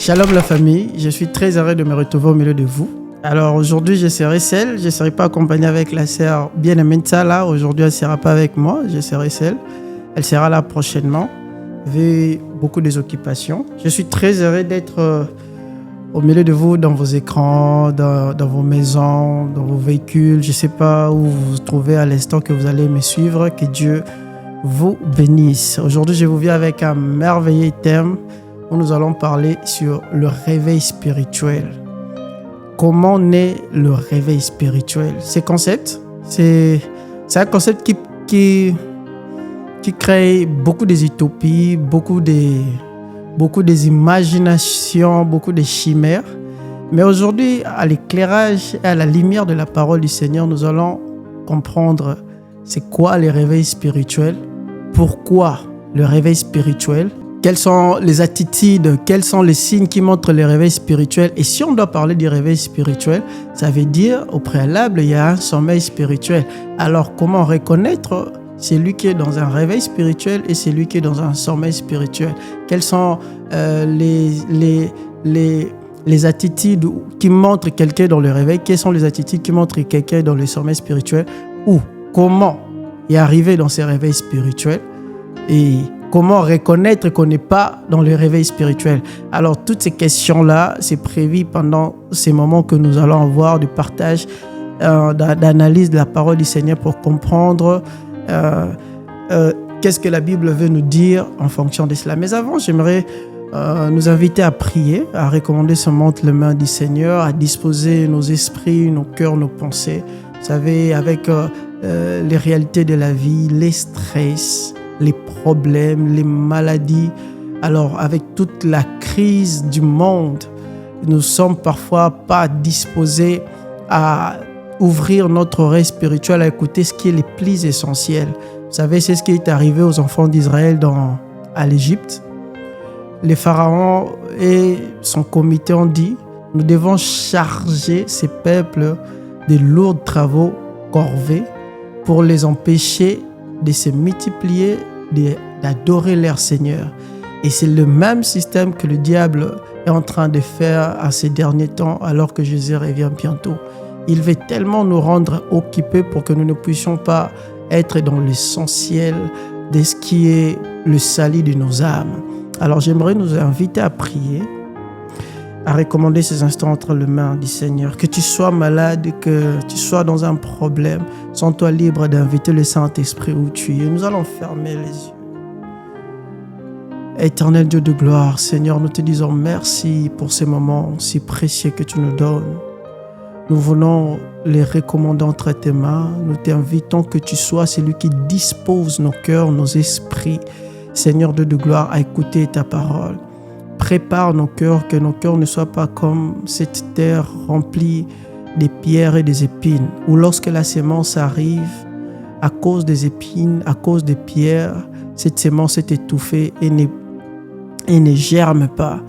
Shalom la famille, je suis très heureux de me retrouver au milieu de vous. Alors aujourd'hui je serai seul, je ne serai pas accompagné avec la sœur bien-aimée Tsala. Aujourd'hui elle ne sera pas avec moi, je serai seul. Elle sera là prochainement, vu beaucoup des occupations. Je suis très heureux d'être au milieu de vous, dans vos écrans, dans vos maisons, dans vos véhicules. Je ne sais pas où vous vous trouvez à l'instant que vous allez me suivre. Que Dieu vous bénisse. Aujourd'hui je vous viens avec un merveilleux thème où nous allons parler sur le réveil spirituel. Comment naît le réveil spirituel? Ce concept, c'est un concept qui crée beaucoup des utopies, beaucoup des imaginations, beaucoup de chimères. Mais aujourd'hui, à l'éclairage et à la lumière de la parole du Seigneur, nous allons comprendre c'est quoi le réveil spirituel, pourquoi le réveil spirituel, quelles sont les attitudes, quels sont les signes qui montrent le réveil spirituel. Et si on doit parler du réveil spirituel, ça veut dire au préalable, il y a un sommeil spirituel. Alors comment reconnaître celui qui est dans un réveil spirituel et celui qui est dans un sommeil spirituel? Quelles sont les attitudes qui montrent quelqu'un dans le réveil? Quelles sont les attitudes qui montrent quelqu'un dans le sommeil spirituel? Ou comment y arriver dans ces réveils spirituels? Et comment reconnaître qu'on n'est pas dans le réveil spirituel? Alors, toutes ces questions-là, c'est prévu pendant ces moments que nous allons avoir de partage, d'analyse de la parole du Seigneur pour comprendre qu'est-ce que la Bible veut nous dire en fonction de cela. Mais avant, j'aimerais nous inviter à prier, à recommander ce montre les mains du Seigneur, à disposer nos esprits, nos cœurs, nos pensées. Vous savez, avec les réalités de la vie, les stress, les problèmes, les maladies. Alors, avec toute la crise du monde, nous sommes parfois pas disposés à ouvrir notre oreille spirituelle, à écouter ce qui est le plus essentiel. Vous savez, c'est ce qui est arrivé aux enfants d'Israël à l'Égypte. Les pharaons et son comité ont dit, nous devons charger ces peuples de lourds travaux corvées pour les empêcher de se multiplier, d'adorer leur Seigneur. Et c'est le même système que le diable est en train de faire à ces derniers temps, alors que Jésus revient bientôt. Il veut tellement nous rendre occupés pour que nous ne puissions pas être dans l'essentiel de ce qui est le salut de nos âmes. Alors j'aimerais nous inviter à prier, à recommander ces instants entre les mains du Seigneur. Que tu sois malade, que tu sois dans un problème, sens-toi libre d'inviter le Saint-Esprit où tu es. Nous allons fermer les yeux. Éternel Dieu de gloire, Seigneur, nous te disons merci pour ces moments si précieux que tu nous donnes. Nous voulons les recommander entre tes mains. Nous t'invitons que tu sois celui qui dispose nos cœurs, nos esprits, Seigneur Dieu de gloire, à écouter ta parole. Prépare nos cœurs, que nos cœurs ne soient pas comme cette terre remplie de pierres et des épines, où lorsque la semence arrive, à cause des épines, à cause des pierres, cette semence est étouffée et ne germe pas.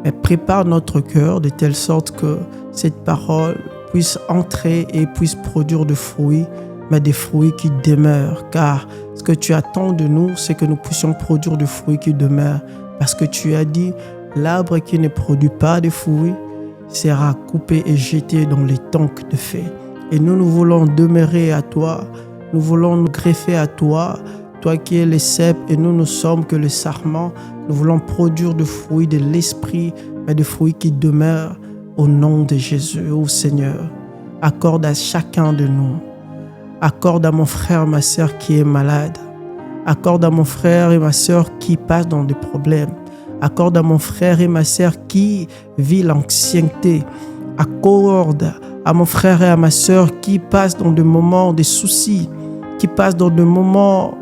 Mais prépare notre cœur de telle sorte que cette parole puisse entrer et puisse produire des fruits, mais des fruits qui demeurent. Car ce que tu attends de nous, c'est que nous puissions produire des fruits qui demeurent. Parce que tu as dit, l'arbre qui ne produit pas de fruits sera coupé et jeté dans les tanks de feu. Et nous voulons demeurer à toi. Nous voulons nous greffer à toi. Toi qui es le cep et nous sommes que le sarment. Nous voulons produire des fruits de l'esprit, mais des fruits qui demeurent au nom de Jésus, ô Seigneur. Accorde à chacun de nous. Accorde à mon frère, ma sœur qui est malade. Accorde à mon frère et ma sœur qui passent dans des problèmes. Accorde à mon frère et ma sœur qui vit l'anxiété. Accorde à mon frère et à ma sœur qui passent dans des moments de soucis, qui passent dans des moments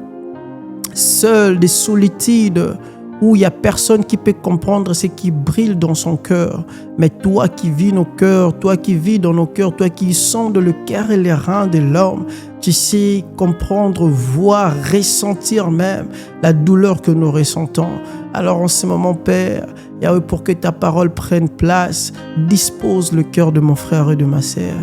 seuls, de solitude, où il n'y a personne qui peut comprendre ce qui brille dans son cœur. Mais toi qui vis nos cœurs, toi qui vis dans nos cœurs, toi qui sondes le cœur et les reins de l'homme, tu sais comprendre, voir, ressentir même la douleur que nous ressentons. Alors en ce moment, Père, Yahweh, pour que ta parole prenne place, dispose le cœur de mon frère et de ma sœur.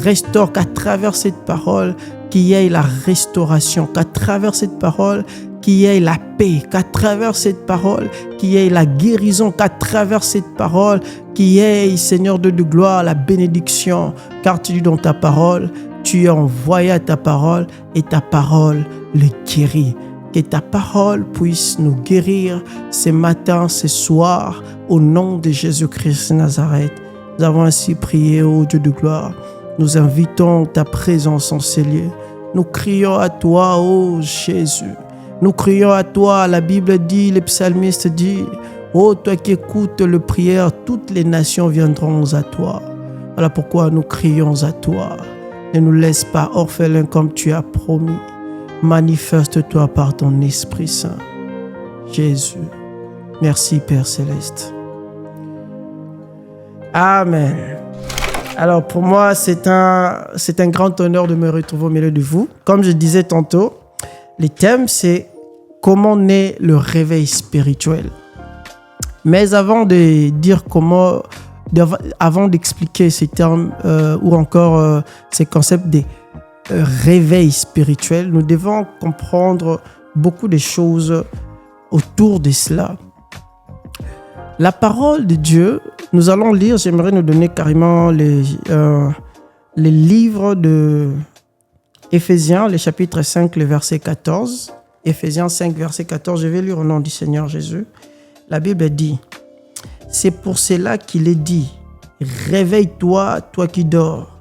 Restaure qu'à travers cette parole, qu'il y ait la restauration, qu'à travers cette parole, qu'il y ait la paix, qu'à travers cette parole, qu'il y ait la guérison, qu'à travers cette parole, qu'il y ait, Seigneur Dieu de gloire, la bénédiction, car tu dis dans ta parole, tu as envoyé à ta parole et ta parole le guérit. Que ta parole puisse nous guérir ce matin, ce soir, au nom de Jésus-Christ de Nazareth. Nous avons ainsi prié, ô Dieu de gloire. Nous invitons ta présence en ces lieux. Nous crions à toi, ô Jésus. Nous crions à toi. La Bible dit, le psalmiste dit, ô toi qui écoutes le prière, toutes les nations viendront à toi. Voilà pourquoi nous crions à toi. Ne nous laisse pas orphelins comme tu as promis. Manifeste-toi par ton Esprit Saint. Jésus. Merci Père Céleste. Amen. Alors pour moi, c'est un grand honneur de me retrouver au milieu de vous. Comme je disais tantôt, le thème c'est comment naît le réveil spirituel. Mais avant de dire avant d'expliquer ces termes ou encore ces concepts de réveil spirituel, nous devons comprendre beaucoup de choses autour de cela. La parole de Dieu, nous allons lire, j'aimerais nous donner carrément les livres de Éphésiens, le chapitre 5, le verset 14. Éphésiens 5, verset 14, je vais lire au nom du Seigneur Jésus. La Bible dit, « C'est pour cela qu'il est dit, réveille-toi, toi qui dors,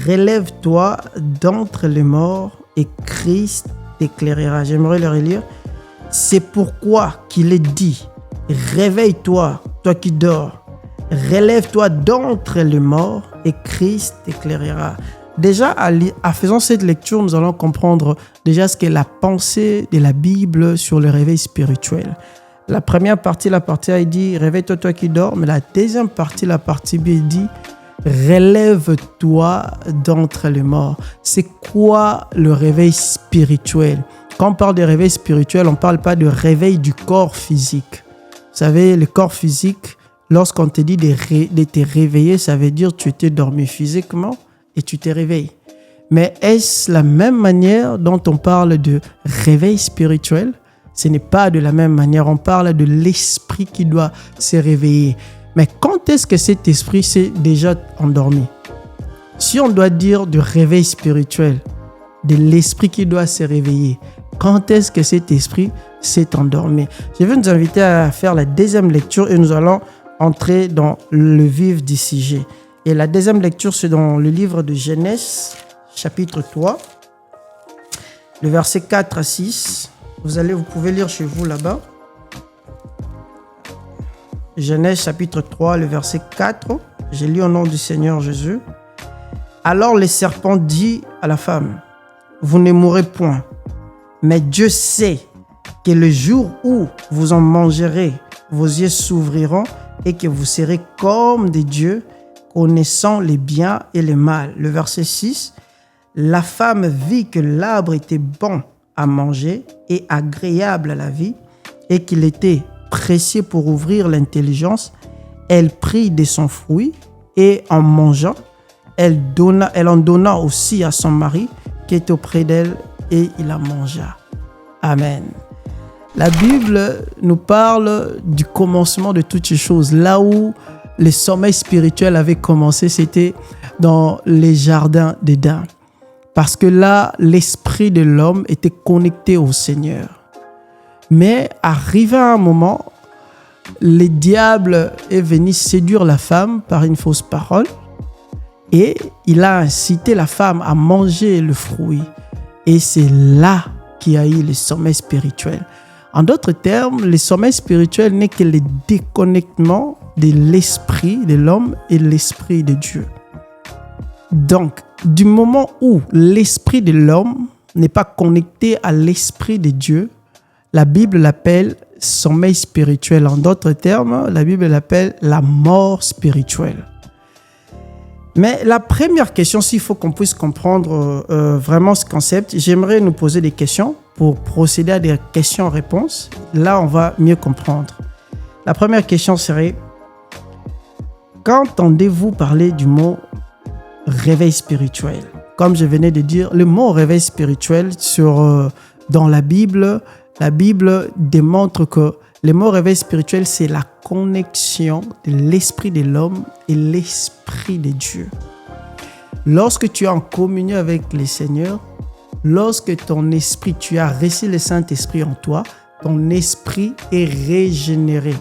relève-toi d'entre les morts et Christ t'éclairera. » J'aimerais le relire. « C'est pourquoi qu'il est dit, réveille-toi, toi qui dors, relève-toi d'entre les morts et Christ t'éclairera. » Déjà, en faisant cette lecture, nous allons comprendre déjà ce qu'est la pensée de la Bible sur le réveil spirituel. La première partie, la partie A, il dit « Réveille-toi, toi qui dors », mais la deuxième partie, la partie B, il dit « Relève-toi d'entre les morts ». C'est quoi le réveil spirituel? Quand on parle de réveil spirituel, on ne parle pas de réveil du corps physique. Vous savez, le corps physique, lorsqu'on te dit de te réveiller, ça veut dire que tu étais dormi physiquement et tu t'es réveillé. Mais est-ce la même manière dont on parle de réveil spirituel? Ce n'est pas de la même manière. On parle de l'esprit qui doit se réveiller. Mais quand est-ce que cet esprit s'est déjà endormi? Si on doit dire de réveil spirituel, de l'esprit qui doit se réveiller, quand est-ce que cet esprit s'est endormi? Je vais nous inviter à faire la deuxième lecture et nous allons entrer dans le vif du sujet. Et la deuxième lecture, c'est dans le livre de Genèse, chapitre 3, le verset 4 à 6. Vous pouvez lire chez vous là-bas. Genèse, chapitre 3, le verset 4. J'ai lu au nom du Seigneur Jésus. Alors le serpent dit à la femme, « Vous ne mourrez point, mais Dieu sait que le jour où vous en mangerez, vos yeux s'ouvriront et que vous serez comme des dieux, connaissant les biens et les mal. » Le verset 6. La femme vit que l'arbre était bon à manger et agréable à la vie et qu'il était précieux pour ouvrir l'intelligence. Elle prit de son fruit et en mangeant, elle en donna aussi à son mari qui était auprès d'elle et il la mangea. Amen. La Bible nous parle du commencement de toutes ces choses. Là où le sommeil spirituel avait commencé, c'était dans les jardins d'Éden. Parce que là, l'esprit de l'homme était connecté au Seigneur. Mais arrivé à un moment, le diable est venu séduire la femme par une fausse parole et il a incité la femme à manger le fruit. Et c'est là qu'il y a eu le sommeil spirituel. En d'autres termes, le sommeil spirituel n'est que le déconnectement de l'esprit de l'homme et l'esprit de Dieu. Donc, du moment où l'esprit de l'homme n'est pas connecté à l'esprit de Dieu, la Bible l'appelle sommeil spirituel. En d'autres termes, la Bible l'appelle la mort spirituelle. Mais la première question, s'il faut qu'on puisse comprendre vraiment ce concept, j'aimerais nous poser des questions pour procéder à des questions-réponses. Là, on va mieux comprendre. La première question serait, qu'entendez-vous parler du mot réveil spirituel? Comme je venais de dire, le mot réveil spirituel dans la Bible La Bible démontre que le mot réveil spirituel, c'est la connexion de l'esprit de l'homme et l'esprit de Dieu. Lorsque tu es en communion avec le Seigneur, lorsque ton esprit, tu as reçu le Saint-Esprit en toi, ton esprit est régénéré.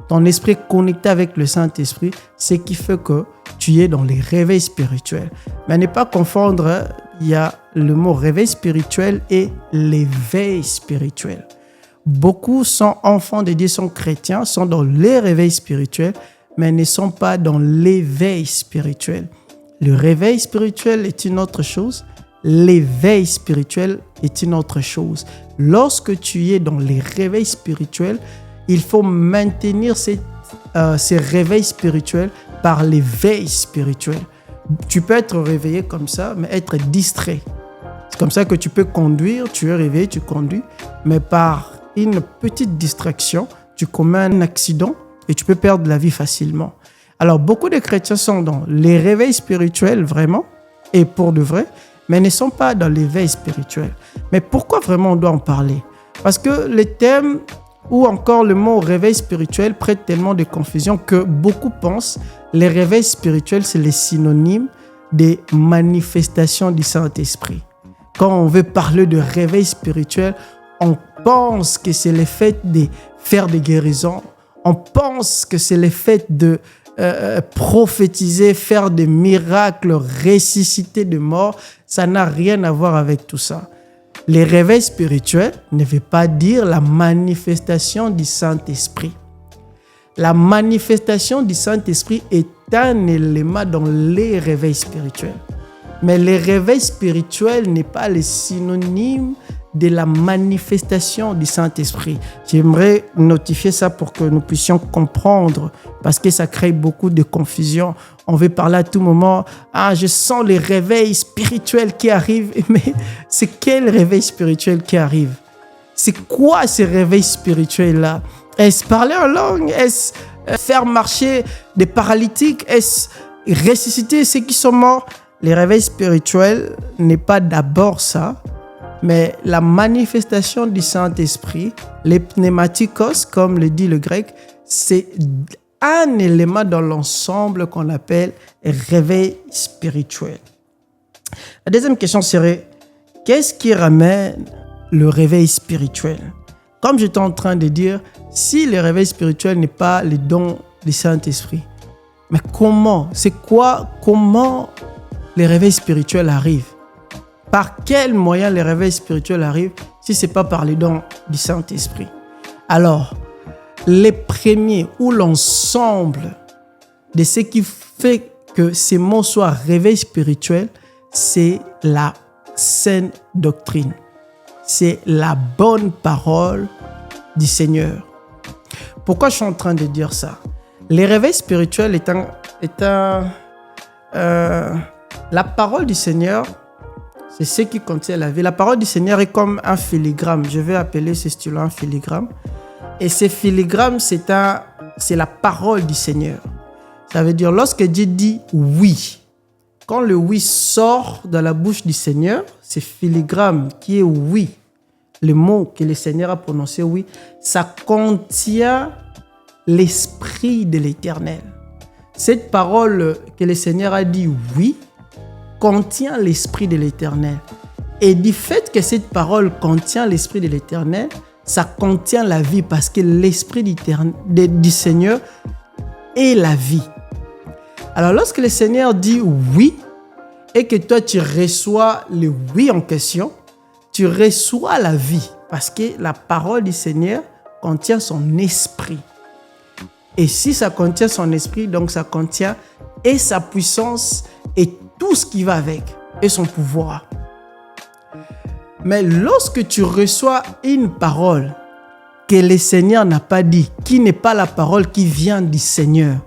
Ton esprit est connecté avec le Saint-Esprit, ce qui fait que tu es dans les réveils spirituels. Mais à ne pas confondre, il y a le mot réveil spirituel et l'éveil spirituel. Beaucoup sont enfants de Dieu, sont chrétiens, sont dans les réveils spirituels, mais ne sont pas dans l'éveil spirituel. Le réveil spirituel est une autre chose. L'éveil spirituel est une autre chose. Lorsque tu es dans les réveils spirituels, il faut maintenir ces réveils spirituels par l'éveil spirituel. Tu peux être réveillé comme ça, mais être distrait. C'est comme ça que tu peux conduire, tu es réveillé, tu conduis, mais par une petite distraction, tu commets un accident et tu peux perdre la vie facilement. Alors, beaucoup de chrétiens sont dans les réveils spirituels, vraiment, et pour de vrai, mais ne sont pas dans l'éveil spirituel. Mais pourquoi vraiment on doit en parler? Parce que le thème ou encore le mot réveil spirituel prête tellement de confusion que beaucoup pensent les réveils spirituels, c'est les synonymes des manifestations du Saint-Esprit. Quand on veut parler de réveil spirituel, on pense que c'est le fait de faire des guérisons, on pense que c'est le fait de prophétiser, faire des miracles, ressusciter des morts. Ça n'a rien à voir avec tout ça. Les réveils spirituels ne veut pas dire la manifestation du Saint-Esprit. La manifestation du Saint-Esprit est un élément dans les réveils spirituels. Mais les réveils spirituels n'est pas le synonyme de la manifestation du Saint-Esprit. J'aimerais notifier ça pour que nous puissions comprendre, parce que ça crée beaucoup de confusion. On veut parler à tout moment. Ah, je sens les réveils spirituels qui arrivent. Mais c'est quel réveil spirituel qui arrive? C'est quoi ces réveils spirituels-là? Est-ce parler en langue? Est-ce faire marcher des paralytiques? Est-ce ressusciter ceux qui sont morts? Les réveils spirituels n'est pas d'abord ça, mais la manifestation du Saint-Esprit, les pneumatikos, comme le dit le grec, c'est un élément dans l'ensemble qu'on appelle réveil spirituel. La deuxième question serait, qu'est-ce qui ramène le réveil spirituel? Comme j'étais en train de dire, si le réveil spirituel n'est pas le don du Saint-Esprit, mais comment? C'est quoi? Comment les réveils spirituels arrivent? Par quel moyen les réveils spirituels arrivent si ce n'est pas par les dons du Saint-Esprit? Alors, les premiers ou l'ensemble de ce qui fait que ces mots soient réveil spirituel, c'est la saine doctrine. C'est la bonne parole du Seigneur. Pourquoi je suis en train de dire ça? Les réveils spirituels étant la parole du Seigneur, c'est ce qui contient la vie. La parole du Seigneur est comme un filigrane. Je vais appeler ce stylo un filigrane. Et ce filigrane, c'est la parole du Seigneur. Ça veut dire, lorsque Dieu dit oui, quand le oui sort de la bouche du Seigneur, ce filigrane qui est oui, le mot que le Seigneur a prononcé oui, ça contient l'Esprit de l'Éternel. Cette parole que le Seigneur a dit oui, contient l'Esprit de l'Éternel. Et du fait que cette parole contient l'Esprit de l'Éternel, ça contient la vie parce que l'Esprit du Seigneur est la vie. Alors lorsque le Seigneur dit oui et que toi tu reçois le oui en question, tu reçois la vie parce que la parole du Seigneur contient son esprit. Et si ça contient son esprit, donc ça contient et sa puissance et tout ce qui va avec et son pouvoir. Mais lorsque tu reçois une parole que le Seigneur n'a pas dit, qui n'est pas la parole qui vient du Seigneur,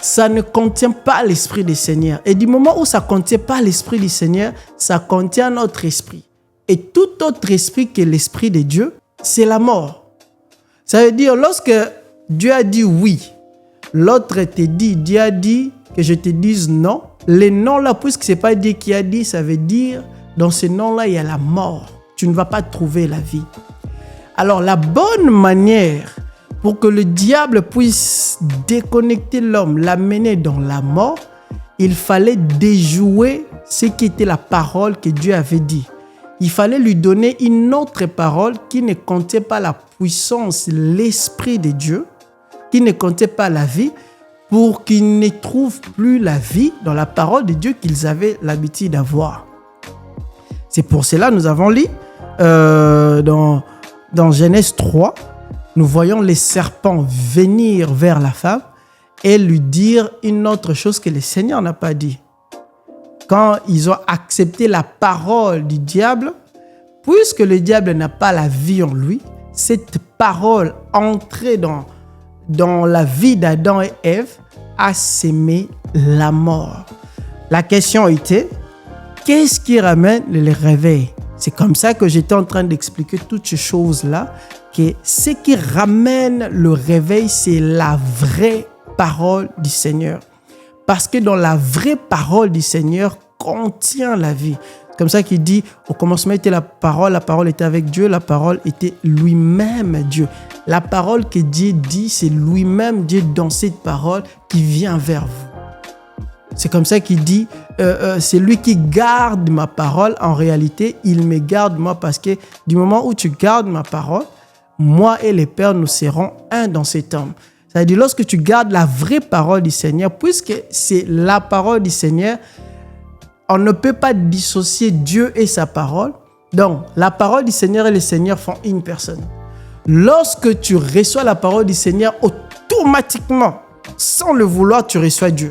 ça ne contient pas l'Esprit du Seigneur. Et du moment où ça ne contient pas l'Esprit du Seigneur, ça contient notre esprit. Et tout autre esprit que l'Esprit de Dieu, c'est la mort. Ça veut dire, lorsque Dieu a dit oui, l'autre te dit, Dieu a dit que je te dise non, les noms là, puisque ce n'est pas Dieu qui a dit, ça veut dire, dans ces noms là, il y a la mort. Tu ne vas pas trouver la vie. Alors la bonne manière pour que le diable puisse déconnecter l'homme, l'amener dans la mort, il fallait déjouer ce qui était la parole que Dieu avait dit. Il fallait lui donner une autre parole qui ne comptait pas la puissance, l'Esprit de Dieu, qui ne comptait pas la vie, pour qu'ils ne trouvent plus la vie dans la parole de Dieu qu'ils avaient l'habitude d'avoir. C'est pour cela que nous avons lu dans Genèse 3, nous voyons les serpents venir vers la femme et lui dire une autre chose que le Seigneur n'a pas dit. Quand ils ont accepté la parole du diable, puisque le diable n'a pas la vie en lui, cette parole entrée dans la vie d'Adam et Ève a sémé la mort. La question était, qu'est-ce qui ramène le réveil? C'est comme ça que j'étais en train d'expliquer toutes ces choses-là, que ce qui ramène le réveil, c'est la vraie parole du Seigneur. Parce que dans la vraie parole du Seigneur contient la vie. C'est comme ça qu'il dit, au commencement était la parole était avec Dieu, la parole était lui-même Dieu. La parole que Dieu dit, c'est lui-même Dieu dans cette parole qui vient vers vous. C'est comme ça qu'il dit, c'est lui qui garde ma parole. En réalité, il me garde moi parce que du moment où tu gardes ma parole, moi et le Père, nous serons un dans cet homme. C'est-à-dire, lorsque tu gardes la vraie parole du Seigneur, puisque c'est la parole du Seigneur, on ne peut pas dissocier Dieu et sa parole. Donc, la parole du Seigneur et le Seigneur font une personne. Lorsque tu reçois la parole du Seigneur, automatiquement, sans le vouloir, tu reçois Dieu.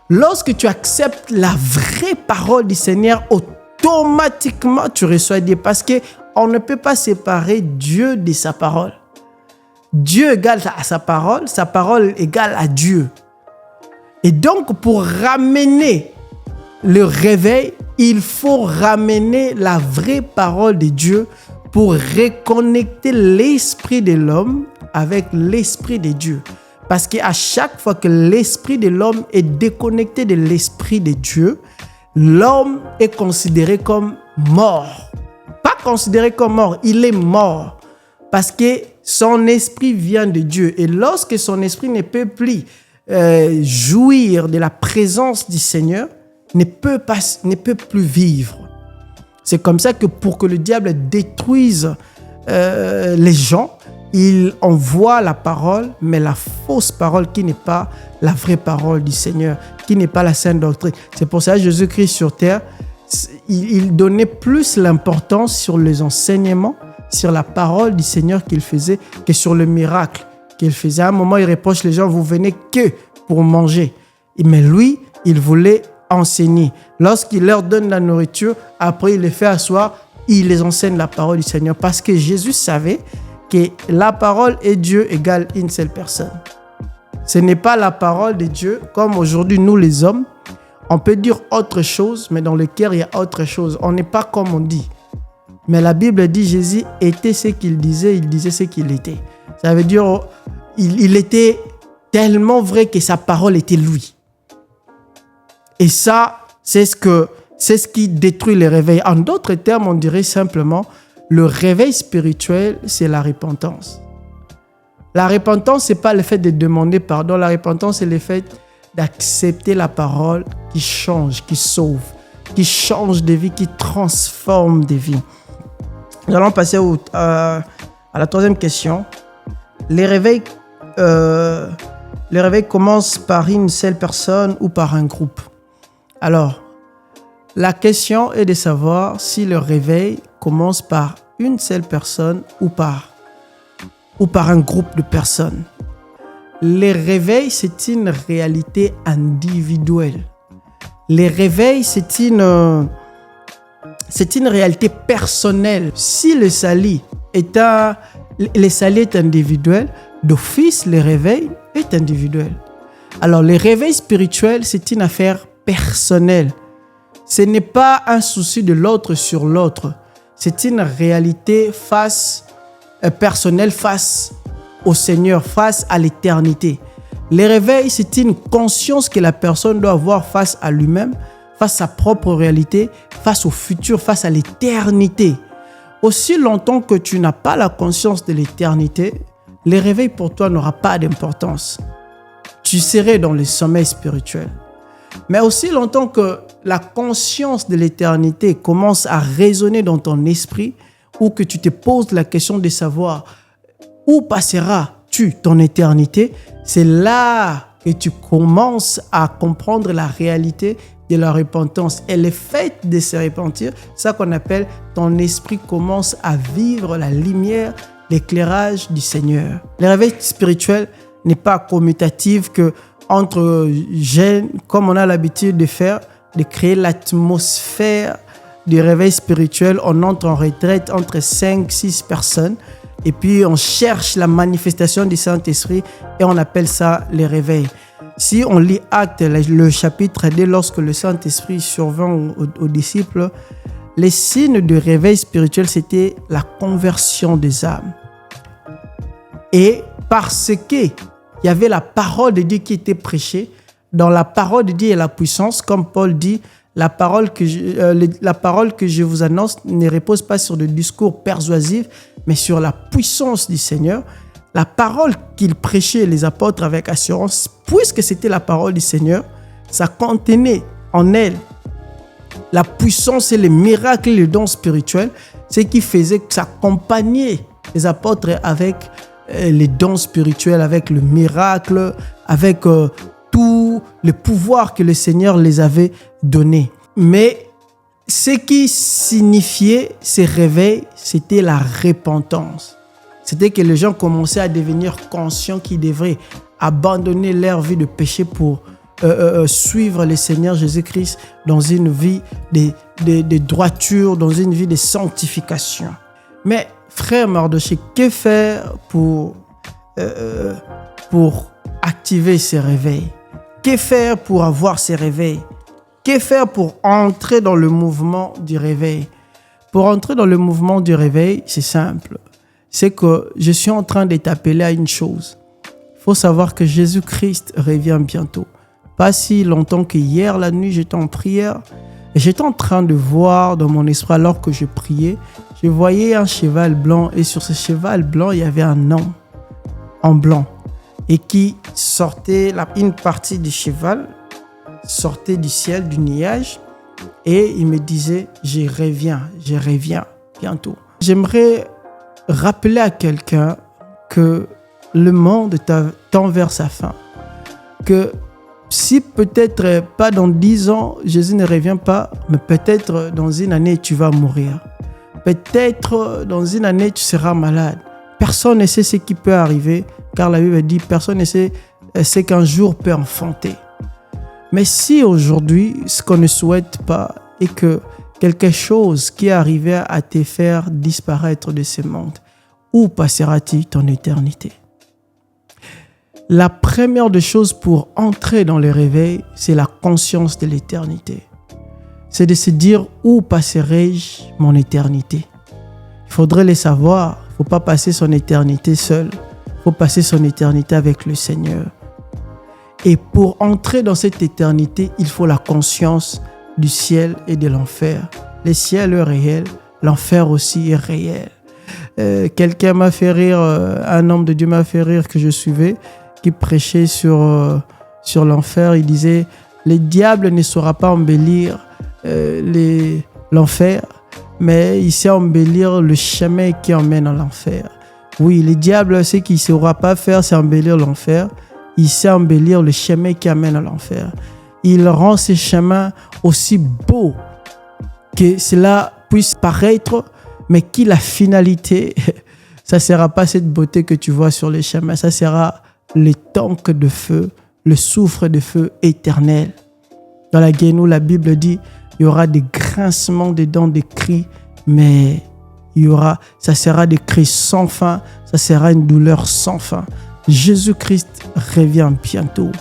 Lorsque tu acceptes la vraie parole du Seigneur, automatiquement, tu reçois Dieu. Parce qu'on ne peut pas séparer Dieu de sa parole. Dieu égale à sa parole égale à Dieu. Et donc, pour ramener le réveil, il faut ramener la vraie parole de Dieu pour reconnecter l'esprit de l'homme avec l'esprit de Dieu. Parce qu'à chaque fois que l'esprit de l'homme est déconnecté de l'esprit de Dieu, l'homme est considéré comme mort. Pas considéré comme mort, il est mort. Parce que son esprit vient de Dieu. Et lorsque son esprit ne peut plus jouir de la présence du Seigneur, ne peut plus vivre. C'est comme ça que pour que le diable détruise les gens, il envoie la parole, mais la fausse parole qui n'est pas la vraie parole du Seigneur, qui n'est pas la sainte doctrine. C'est pour ça que Jésus-Christ sur terre, il donnait plus l'importance sur les enseignements, sur la parole du Seigneur qu'il faisait, que sur le miracle qu'il faisait. À un moment, il reproche les gens, vous venez que pour manger. Mais lui, il voulait enseigner. Lorsqu'il leur donne la nourriture, après il les fait asseoir, il les enseigne la parole du Seigneur. Parce que Jésus savait que la parole et Dieu égale une seule personne. Ce n'est pas la parole de Dieu, comme aujourd'hui nous les hommes, on peut dire autre chose, mais dans le cœur il y a autre chose. On n'est pas comme on dit. Mais la Bible dit Jésus était ce qu'il disait, il disait ce qu'il était. Ça veut dire il était tellement vrai que sa parole était lui. Et ça, c'est ce qui détruit le réveil. En d'autres termes, on dirait simplement, le réveil spirituel, c'est la repentance. La repentance, ce n'est pas le fait de demander pardon. La repentance, c'est le fait d'accepter la parole qui change, qui sauve, qui change de vie, qui transforme des vies. Nous allons passer à la troisième question. Les réveils commencent par une seule personne ou par un groupe. Alors, la question est de savoir si le réveil commence par une seule personne ou par un groupe de personnes. Les réveils, c'est une réalité individuelle. Les réveils, c'est une réalité personnelle. Si le salut est individuel, d'office, le réveil est individuel. Alors, le réveil spirituel, c'est une affaire personnelle. Ce n'est pas un souci de l'autre sur l'autre. C'est une réalité personnelle face au Seigneur, face à l'éternité. Le réveil, c'est une conscience que la personne doit avoir face à lui-même, face à sa propre réalité, face au futur, face à l'éternité. aussi longtemps que tu n'as pas la conscience de l'éternité, les réveils pour toi n'aura pas d'importance. Tu serais dans le sommeil spirituel. Mais aussi longtemps que la conscience de l'éternité commence à résonner dans ton esprit, ou que tu te poses la question de savoir où passeras-tu ton éternité, c'est là que tu commences à comprendre la réalité de la repentance. Et le fait de se repentir, c'est ça qu'on appelle ton esprit commence à vivre la lumière, l'éclairage du Seigneur. Le réveil spirituel n'est pas commutatif que entre jeunes, comme on a l'habitude de faire, de créer l'atmosphère du réveil spirituel. On entre en retraite entre 5-6 personnes et puis on cherche la manifestation du Saint-Esprit et on appelle ça les réveils. Si on lit Actes, le chapitre 2, lorsque le Saint-Esprit survint aux disciples, les signes de réveil spirituel, c'était la conversion des âmes. Et parce qu'il y avait la parole de Dieu qui était prêchée, dans la parole de Dieu et la puissance, comme Paul dit, la parole que je vous annonce ne repose pas sur des discours persuasifs, mais sur la puissance du Seigneur. La parole qu'ils prêchaient, les apôtres, avec assurance, puisque c'était la parole du Seigneur, ça contenait en elle la puissance et les miracles et les dons spirituels, ce qui faisait que ça accompagnait les apôtres avec les dons spirituels, avec le miracle, avec tout le pouvoir que le Seigneur les avait donné. Mais ce qui signifiait ces réveils, c'était la repentance. C'était que les gens commençaient à devenir conscients qu'ils devraient abandonner leur vie de péché pour suivre le Seigneur Jésus-Christ dans une vie de droiture, dans une vie de sanctification. Mais frère Mardoché, que faire pour activer ces réveils? Que faire pour avoir ces réveils? Que faire pour entrer dans le mouvement du réveil? Pour entrer dans le mouvement du réveil, c'est simple. C'est que je suis en train de t'appeler à une chose. Il faut savoir que Jésus-Christ revient bientôt. Pas si longtemps qu'hier, la nuit, j'étais en prière. Et j'étais en train de voir dans mon esprit, alors que je priais, je voyais un cheval blanc. Et sur ce cheval blanc, il y avait un homme en blanc. Et qui sortait, une partie du cheval sortait du ciel, du nuage. Et il me disait, je reviens bientôt. J'aimerais rappeler à quelqu'un que le monde tend vers sa fin. Que si peut-être pas dans 10 ans, Jésus ne revient pas, mais peut-être dans une année, tu vas mourir. Peut-être dans une année, tu seras malade. Personne ne sait ce qui peut arriver, car la Bible dit, personne ne sait ce qu'un jour peut enfanter. Mais si aujourd'hui, ce qu'on ne souhaite pas est que quelque chose qui est arrivé à te faire disparaître de ce monde, où passeras-tu ton éternité? La première des choses pour entrer dans le réveil, c'est la conscience de l'éternité. C'est de se dire, où passerai-je mon éternité? Il faudrait le savoir. Il ne faut pas passer son éternité seul. Il faut passer son éternité avec le Seigneur. Et pour entrer dans cette éternité, il faut la conscience du ciel et de l'enfer. Le ciel est réel, l'enfer aussi est réel. Quelqu'un m'a fait rire, un homme de Dieu m'a fait rire que je suivais, qui prêchait sur l'enfer. Il disait, le diable ne saura pas embellir l'enfer, mais il sait embellir le chemin qui emmène à l'enfer. Oui, le diable, ce qu'il ne saura pas faire, c'est embellir l'enfer. Il sait embellir le chemin qui amène à l'enfer. Il rend ces chemins aussi beaux que cela puisse paraître, mais qui la finalité, ça ne sera pas cette beauté que tu vois sur les chemins, ça sera le tank de feu, le soufre de feu éternel. Dans la Guénou, la Bible dit, il y aura des grincements des dents, des cris, mais ça sera des cris sans fin, ça sera une douleur sans fin. Jésus-Christ revient bientôt.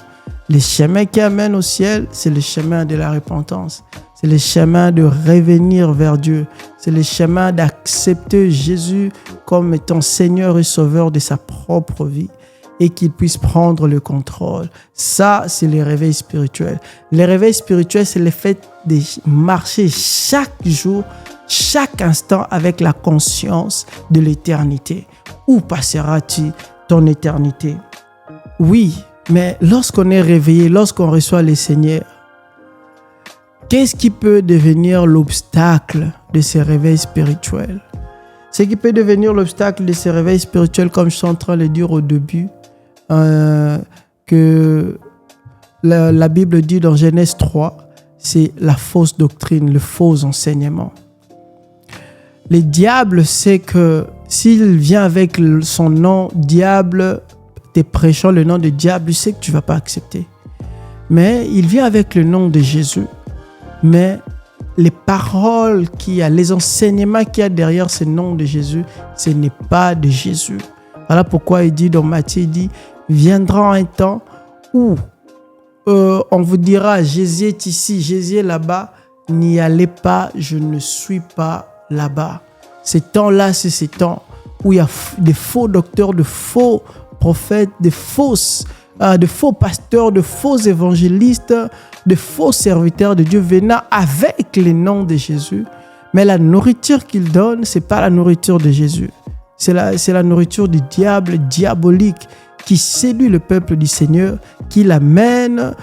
Le chemin qui amène au ciel, c'est le chemin de la repentance. C'est le chemin de revenir vers Dieu. C'est le chemin d'accepter Jésus comme étant Seigneur et Sauveur de sa propre vie. et qu'il puisse prendre le contrôle. Ça, c'est les réveils spirituels. Les réveils spirituels, c'est le fait de marcher chaque jour, chaque instant avec la conscience de l'éternité. Où passeras-tu ton éternité? Oui, mais lorsqu'on est réveillé, lorsqu'on reçoit le Seigneur, qu'est-ce qui peut devenir l'obstacle de ces réveils spirituels? Ce qui peut devenir l'obstacle de ces réveils spirituels, comme je suis en train de le dire au début, que la Bible dit dans Genèse 3, c'est la fausse doctrine, le faux enseignement. Le diable sait que s'il vient avec son nom, diable, t'es prêchant le nom de diable, il sait que tu ne vas pas accepter. Mais il vient avec le nom de Jésus. Mais les paroles qu'il y a, les enseignements qu'il y a derrière ce nom de Jésus, ce n'est pas de Jésus. Voilà pourquoi il dit dans Matthieu, il dit, viendra un temps où on vous dira, Jésus est ici, Jésus est là-bas, n'y allez pas, je ne suis pas là-bas. Ces temps-là, c'est ces temps où il y a des faux docteurs, de faux prophètes, de faux pasteurs, de faux évangélistes, de faux serviteurs de Dieu venant avec les noms de Jésus. Mais la nourriture qu'ils donnent, ce n'est pas la nourriture de Jésus. C'est la nourriture du diable diabolique qui séduit le peuple du Seigneur, qui l'amène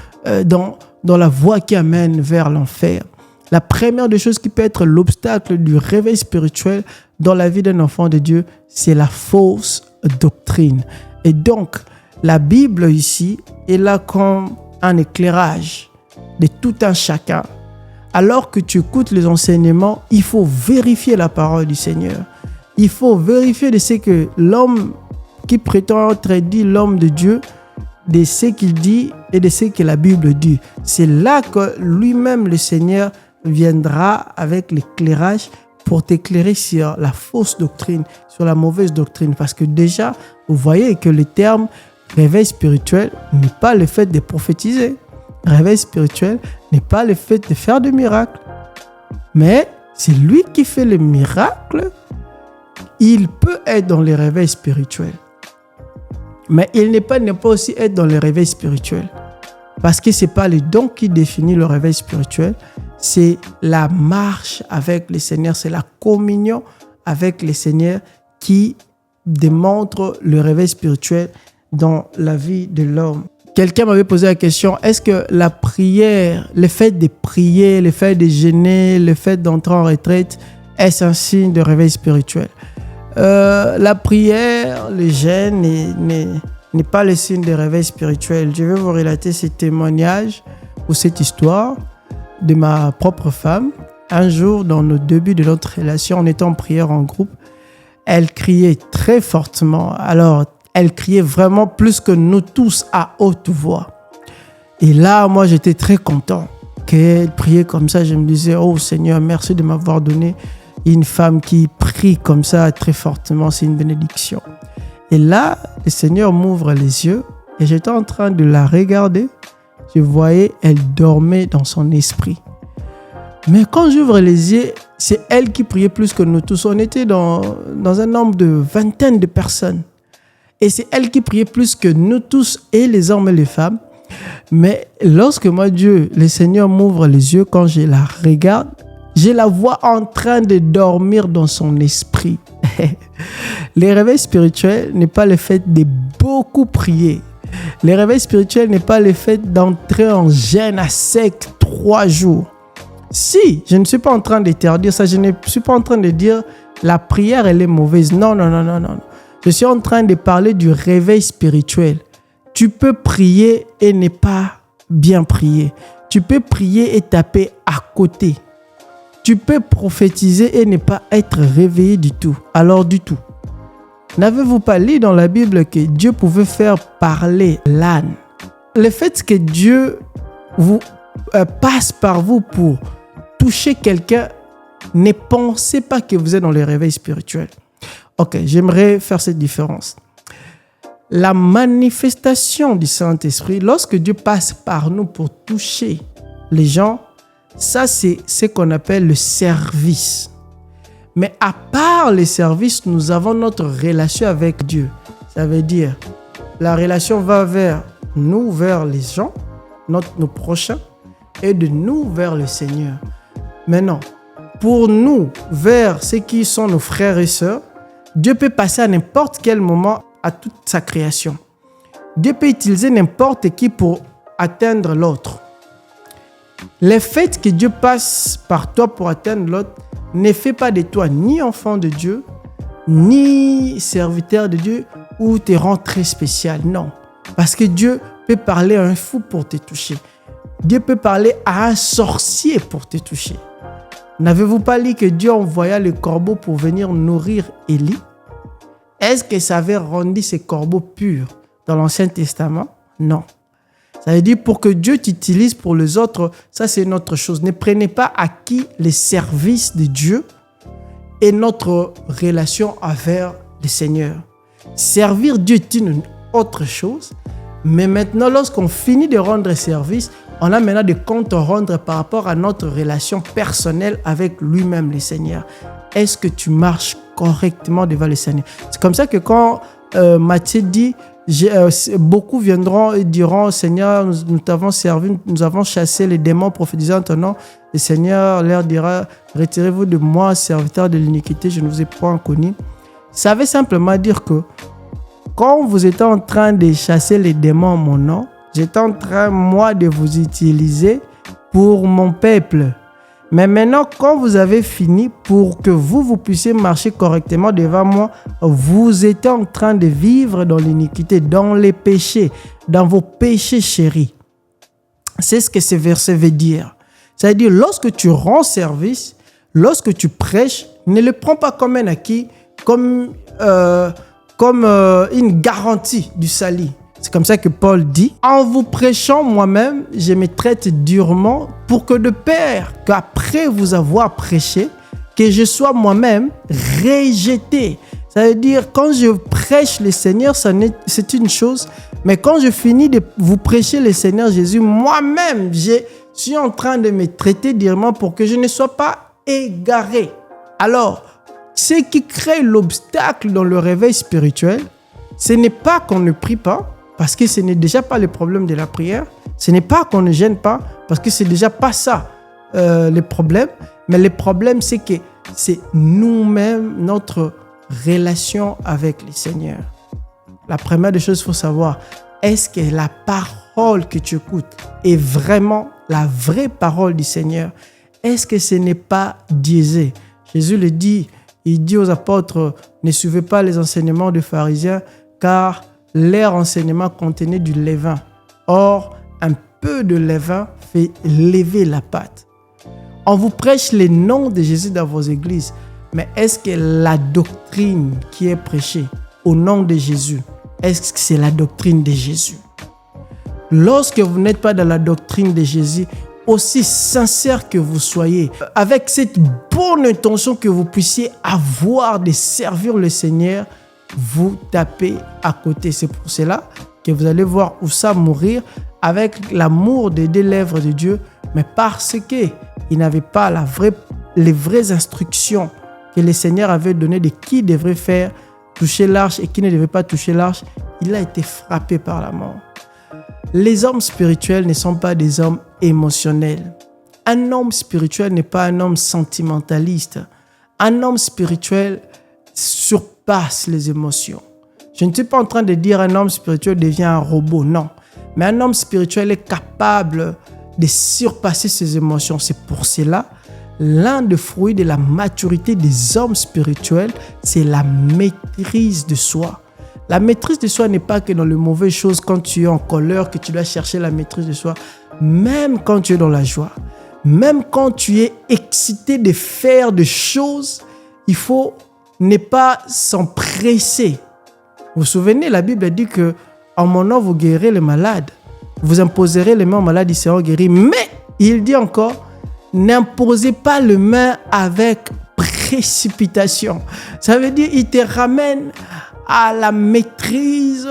dans la voie qui amène vers l'enfer. La première des choses qui peut être l'obstacle du réveil spirituel dans la vie d'un enfant de Dieu, c'est la fausse doctrine. Et donc, la Bible ici est là comme un éclairage de tout un chacun. Alors que tu écoutes les enseignements, il faut vérifier la parole du Seigneur. Il faut vérifier de ce que l'homme qui prétend être dit, l'homme de Dieu, de ce qu'il dit et de ce que la Bible dit. C'est là que lui-même, le Seigneur, viendra avec l'éclairage pour t'éclairer sur la fausse doctrine, sur la mauvaise doctrine. Parce que déjà, vous voyez que le terme réveil spirituel n'est pas le fait de prophétiser. Réveil spirituel n'est pas le fait de faire des miracles. Mais c'est lui qui fait les miracles. Il peut être dans les réveils spirituels. Mais il ne peut aussi être dans les réveils spirituels. Parce que ce n'est pas le don qui définit le réveil spirituel. C'est la marche avec le Seigneur. C'est la communion avec le Seigneur qui démontre le réveil spirituel dans la vie de l'homme. Quelqu'un m'avait posé la question, est-ce que la prière, le fait de prier, le fait de jeûner, le fait d'entrer en retraite, est-ce un signe de réveil spirituel? La prière, le jeûne n'est pas le signe de réveil spirituel. Je vais vous relater ce témoignage ou cette histoire de ma propre femme. Un jour, dans le début de notre relation, on était en prière en groupe. Elle criait très fortement. Alors, elle criait vraiment plus que nous tous à haute voix. Et là, moi, j'étais très content qu'elle priait comme ça. Je me disais, oh Seigneur, merci de m'avoir donné une femme qui prie comme ça très fortement. C'est une bénédiction. Et là, le Seigneur m'ouvre les yeux et j'étais en train de la regarder. Je voyais, elle dormait dans son esprit. Mais quand j'ouvre les yeux, c'est elle qui priait plus que nous tous. On était dans un nombre de vingtaine de personnes. Et c'est elle qui priait plus que nous tous, et les hommes et les femmes. Mais lorsque moi, Dieu, le Seigneur m'ouvre les yeux, quand je la regarde, je la vois en train de dormir dans son esprit. Les réveils spirituels n'est pas le fait de beaucoup prier. Les réveils spirituels n'est pas le fait d'entrer en jeûne à sec 3 jours. Si, je ne suis pas en train d'interdire ça, je ne suis pas en train de dire la prière elle est mauvaise. Non. Je suis en train de parler du réveil spirituel. Tu peux prier et ne pas bien prier. Tu peux prier et taper à côté. Tu peux prophétiser et ne pas être réveillé du tout. Alors du tout. N'avez-vous pas lu dans la Bible que Dieu pouvait faire parler l'âne? Le fait que Dieu vous passe par vous pour toucher quelqu'un, ne pensez pas que vous êtes dans le réveil spirituel. Ok, j'aimerais faire cette différence. La manifestation du Saint-Esprit, lorsque Dieu passe par nous pour toucher les gens, ça c'est ce qu'on appelle le service. Mais à part les services, nous avons notre relation avec Dieu. Ça veut dire, la relation va vers nous, vers les gens, nos prochains, et de nous vers le Seigneur. Maintenant, pour nous, vers ceux qui sont nos frères et sœurs, Dieu peut passer à n'importe quel moment à toute sa création. Dieu peut utiliser n'importe qui pour atteindre l'autre. Le fait que Dieu passe par toi pour atteindre l'autre ne fait pas de toi ni enfant de Dieu, ni serviteur de Dieu, ou te rend très spécial. Non. Parce que Dieu peut parler à un fou pour te toucher. Dieu peut parler à un sorcier pour te toucher. N'avez-vous pas lu que Dieu envoya le corbeau pour venir nourrir Élie? Est-ce que ça avait rendu ces corbeaux purs dans l'Ancien Testament? Non. Ça veut dire pour que Dieu t'utilise pour les autres, ça c'est une autre chose. Ne prenez pas acquis les services de Dieu et notre relation avec le Seigneur. Servir Dieu est une autre chose, mais maintenant lorsqu'on finit de rendre service, on a maintenant des comptes à rendre par rapport à notre relation personnelle avec lui-même, le Seigneur. Est-ce que tu marches correctement devant le Seigneur? C'est comme ça que quand Matthieu dit, beaucoup viendront et diront, Seigneur, nous t'avons servi, nous avons chassé les démons prophétisant en ton nom. Le Seigneur leur dira, retirez-vous de moi, serviteur de l'iniquité, je ne vous ai point connu. Ça veut simplement dire que quand vous étiez en train de chasser les démons en mon nom, j'étais en train, moi, de vous utiliser pour mon peuple. Mais maintenant, quand vous avez fini, pour que vous puissiez marcher correctement devant moi, vous êtes en train de vivre dans l'iniquité, dans les péchés, dans vos péchés chéris. C'est ce que ce verset veut dire. C'est-à-dire, lorsque tu rends service, lorsque tu prêches, ne le prends pas comme un acquis, comme une garantie du salut. C'est comme ça que Paul dit, en vous prêchant moi-même, je me traite durement pour que de peur qu'après vous avoir prêché, que je sois moi-même rejeté. Ça veut dire, quand je prêche le Seigneur, c'est une chose, mais quand je finis de vous prêcher le Seigneur Jésus, moi-même, je suis en train de me traiter durement pour que je ne sois pas égaré. Alors, ce qui crée l'obstacle dans le réveil spirituel, ce n'est pas qu'on ne prie pas, parce que ce n'est déjà pas le problème de la prière. Ce n'est pas qu'on ne gêne pas, parce que c'est déjà pas ça le problème. Mais le problème, c'est que c'est nous-mêmes, notre relation avec le Seigneur. La première des choses qu'il faut savoir, est-ce que la parole que tu écoutes est vraiment la vraie parole du Seigneur? Est-ce que ce n'est pas biaisé? Jésus le dit, il dit aux apôtres, ne suivez pas les enseignements des pharisiens, car leur enseignement contenait du levain. Or, un peu de levain fait lever la pâte. On vous prêche les noms de Jésus dans vos églises, mais est-ce que la doctrine qui est prêchée au nom de Jésus, est-ce que c'est la doctrine de Jésus? Lorsque vous n'êtes pas dans la doctrine de Jésus, aussi sincère que vous soyez, avec cette bonne intention que vous puissiez avoir de servir le Seigneur, vous tapez à côté. C'est pour cela que vous allez voir Oussa mourir avec l'amour des deux lèvres de Dieu, mais parce qu'il n'avait pas les vraies instructions que le Seigneur avait données de qui devrait faire toucher l'arche et qui ne devait pas toucher l'arche, il a été frappé par la mort. Les hommes spirituels ne sont pas des hommes émotionnels. Un homme spirituel n'est pas un homme sentimentaliste. Un homme spirituel surpasse les émotions. Je ne suis pas en train de dire un homme spirituel devient un robot, non. Mais un homme spirituel est capable de surpasser ses émotions. C'est pour cela, l'un des fruits de la maturité des hommes spirituels, c'est la maîtrise de soi. La maîtrise de soi n'est pas que dans les mauvaises choses, quand tu es en colère, que tu dois chercher la maîtrise de soi. Même quand tu es dans la joie, même quand tu es excité de faire des choses, il faut ne pas s'empresser. Vous vous souvenez, la Bible dit que en mon nom, vous guérirez les malades. Vous imposerez les mains aux malades, ils seront guéris. Mais, il dit encore, n'imposez pas les mains avec précipitation. Ça veut dire, il te ramène à la maîtrise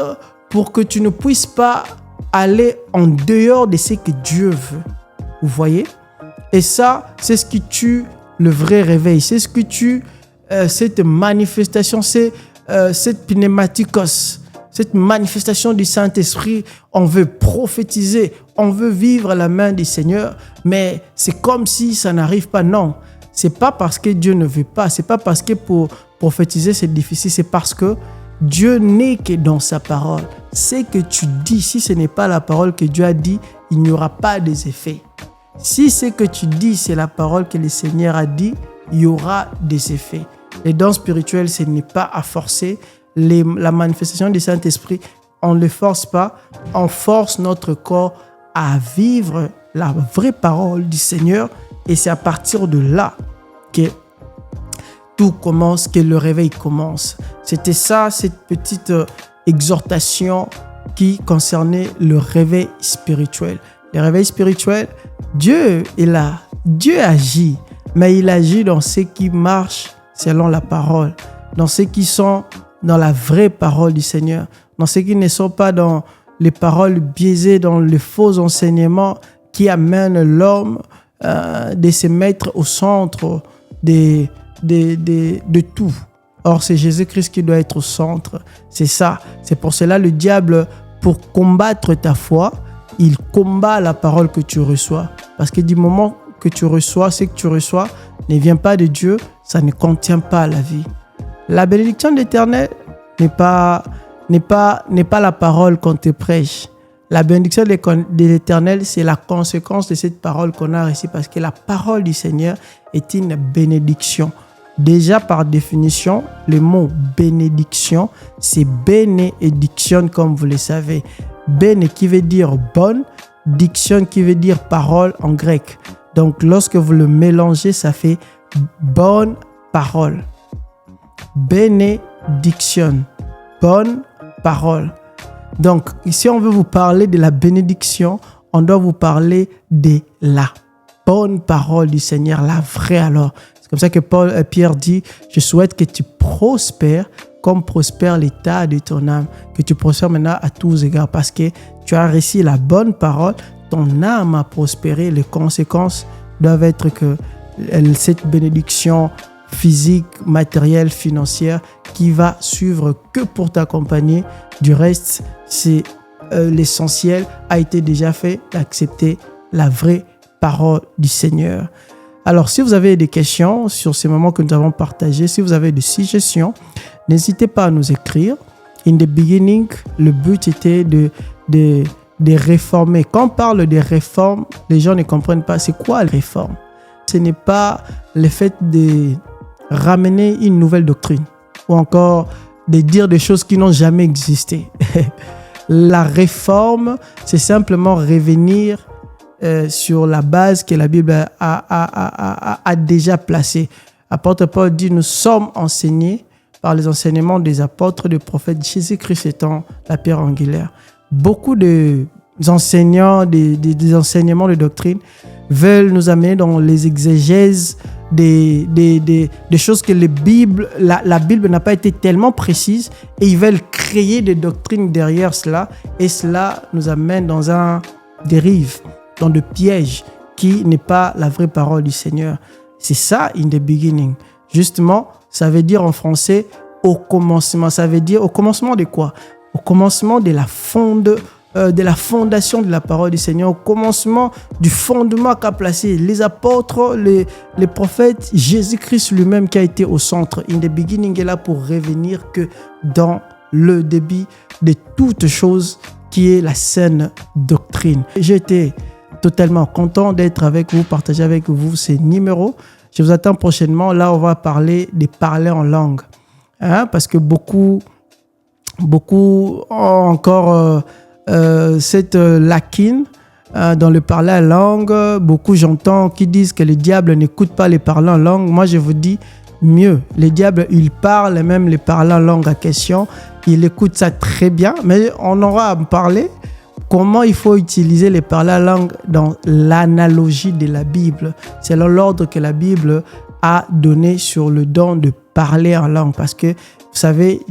pour que tu ne puisses pas aller en dehors de ce que Dieu veut. Vous voyez? Et ça, c'est ce qui tue le vrai réveil. C'est ce qui tue cette manifestation, c'est cette pneumatikos. cette manifestation du Saint-Esprit, on veut prophétiser, on veut vivre à la main du Seigneur, mais c'est comme si ça n'arrive pas. Non, c'est pas parce que Dieu ne veut pas, c'est pas parce que pour prophétiser c'est difficile, c'est parce que Dieu n'est que dans sa parole. Ce que tu dis, si ce n'est pas la parole que Dieu a dit, il n'y aura pas des effets. Si ce que tu dis, c'est la parole que le Seigneur a dit, il y aura des effets. Les dons spirituels, ce n'est pas à forcer. La manifestation du Saint-Esprit, on ne le force pas. On force notre corps à vivre la vraie parole du Seigneur. Et c'est à partir de là que tout commence, que le réveil commence. C'était ça, cette petite exhortation qui concernait le réveil spirituel. Le réveil spirituel, Dieu est là. Dieu agit, mais il agit dans ceux qui marchent selon la parole, dans ceux qui sont dans la vraie parole du Seigneur, dans ceux qui ne sont pas dans les paroles biaisées, dans les faux enseignements qui amènent l'homme de se mettre au centre de tout. Or, c'est Jésus-Christ qui doit être au centre. C'est ça. C'est pour cela le diable, pour combattre ta foi, il combat la parole que tu reçois. Parce que du moment que tu reçois, ce que tu reçois ne vient pas de Dieu, ça ne contient pas la vie. La bénédiction de l'Éternel n'est pas la parole qu'on te prêche. La bénédiction de l'Éternel, c'est la conséquence de cette parole qu'on a reçue, parce que la parole du Seigneur est une bénédiction. Déjà, par définition, le mot bénédiction, c'est bénédiction, comme vous le savez. Béné qui veut dire bonne, diction qui veut dire parole en grec. Donc, lorsque vous le mélangez, ça fait bonne parole. Bénédiction, bonne parole. Donc, ici, on veut vous parler de la bénédiction, on doit vous parler de la bonne parole du Seigneur, la vraie alors. C'est comme ça que Pierre dit, je souhaite que tu prospères comme prospère l'état de ton âme, que tu prospères maintenant à tous égards, parce que tu as reçu la bonne parole, ton âme a prospéré. Les conséquences doivent être que cette bénédiction physique, matérielle, financière, qui va suivre que pour t'accompagner. Du reste, c'est l'essentiel a été déjà fait d'accepter la vraie parole du Seigneur. Alors, si vous avez des questions sur ces moments que nous avons partagés, si vous avez des suggestions, n'hésitez pas à nous écrire. In the beginning, le but était de réformer. Quand on parle de réforme, les gens ne comprennent pas. C'est quoi la réforme? Ce n'est pas le fait de ramener une nouvelle doctrine ou encore de dire des choses qui n'ont jamais existé. La réforme, c'est simplement revenir sur la base que la Bible a déjà placée. L'apôtre Paul dit, nous sommes enseignés par les enseignements des apôtres, des prophètes, Jésus-Christ étant la pierre angulaire. Beaucoup d'enseignants, des enseignements de doctrine veulent nous amener dans les exégèses des choses que la Bible n'a pas été tellement précise, et ils veulent créer des doctrines derrière cela, et cela nous amène dans un dérive, dans des pièges qui n'est pas la vraie parole du Seigneur. C'est ça, in the beginning. Justement, ça veut dire en français au commencement. Ça veut dire au commencement de quoi? Au commencement de la fondation de la parole du Seigneur, au commencement du fondement qu'a placé les apôtres, les prophètes, Jésus-Christ lui-même qui a été au centre. In the beginning est là pour revenir que dans le début de toutes choses qui est la saine doctrine. J'ai été totalement content d'être avec vous, partager avec vous ces numéros. Je vous attends prochainement. Là, on va parler des parler en langue. Parce que beaucoup ont encore cette lacune dans le parler en langue. Beaucoup, j'entends, qui disent que le diable n'écoute pas les parlants en langue. Moi, je vous dis mieux. Le diable, il parle, même les parlants en langue à question. Il écoute ça très bien, mais on aura à parler comment il faut utiliser les parler en langue dans l'analogie de la Bible, selon l'ordre que la Bible a donné sur le don de parler en langue. Parce que, vous savez,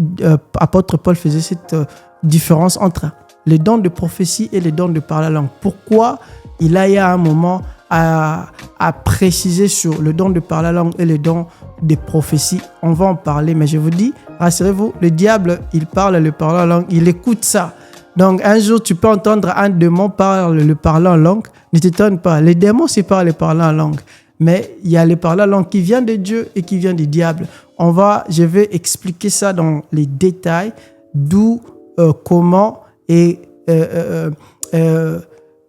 apôtre Paul faisait cette différence entre les dons de prophétie et les dons de parler en langue. Pourquoi il y a un moment à préciser sur le don de parler en langue et le don de prophétie? On va en parler, mais je vous dis, rassurez-vous, le diable, il parle le parlant en langue, il écoute ça. Donc, un jour, tu peux entendre un démon parler le parlant en langue. Ne t'étonne pas. Les démons, c'est pas le parlant en langue. Mais il y a le parlant en langue qui vient de Dieu et qui vient du diable. Je vais expliquer ça dans les détails, d'où, comment et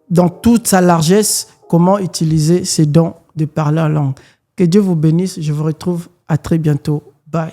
dans toute sa largesse, comment utiliser ces dons de parler en langue. Que Dieu vous bénisse. Je vous retrouve à très bientôt. Bye.